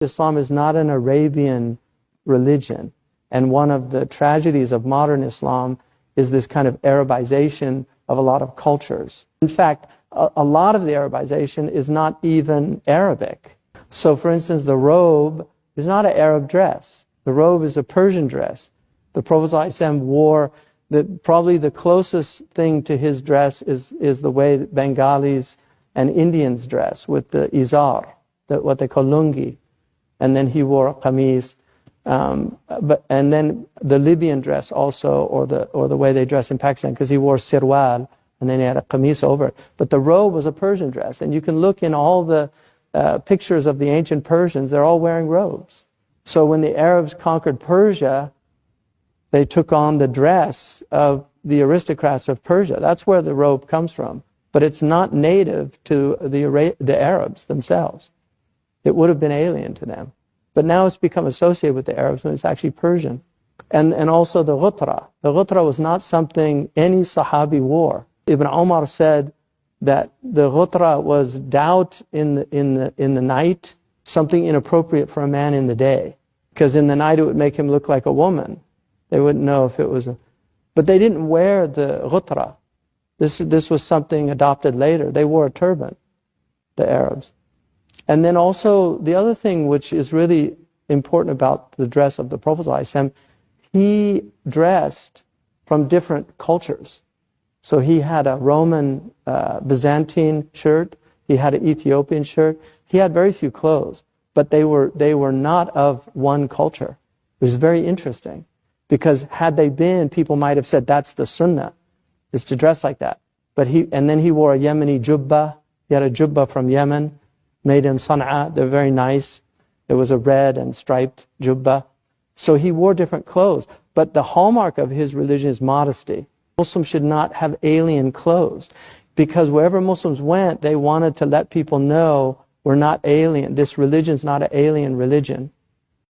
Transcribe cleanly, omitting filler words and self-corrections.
Islam is not an Arabian religion. And one of the tragedies of modern Islam is this kind of Arabization of a lot of cultures. In fact, a lot of the Arabization is not even Arabic. So for instance, the robe is not an Arab dress. The robe is a Persian dress. The Prophet ﷺ wore, probably the closest thing to his dress is the way that Bengalis and Indians dress, with the izar, what they call lungi. And then he wore a qamis. And then the Libyan dress also, or the way they dress in Pakistan, because he wore sirwal, and then he had a qamis over it. But the robe was a Persian dress. And you can look in all the pictures of the ancient Persians, they're all wearing robes. So when the Arabs conquered Persia, they took on the dress of the aristocrats of Persia. That's where the robe comes from. But it's not native to the Arabs themselves. It would have been alien to them. But now it's become associated with the Arabs when it's actually Persian. And also the ghutra. The ghutra was not something any Sahabi wore. Ibn Umar said that the ghutra was doubt in the night, something inappropriate for a man in the day. Because in the night it would make him look like a woman. They wouldn't know if it was a... But they didn't wear the ghutra. This was something adopted later. They wore a turban, the Arabs. And then also, the other thing which is really important about the dress of the Prophet ﷺ, he dressed from different cultures. So he had a Roman Byzantine shirt, he had an Ethiopian shirt, he had very few clothes, but they were not of one culture. It was very interesting, because had they been, people might have said that's the sunnah, is to dress like that. And then he wore a Yemeni jubba. He had a jubba from Yemen, made in Sana'a. They're very nice. It was a red and striped jubba. So he wore different clothes. But the hallmark of his religion is modesty. Muslims should not have alien clothes, because wherever Muslims went, they wanted to let people know we're not alien. This religion's not an alien religion.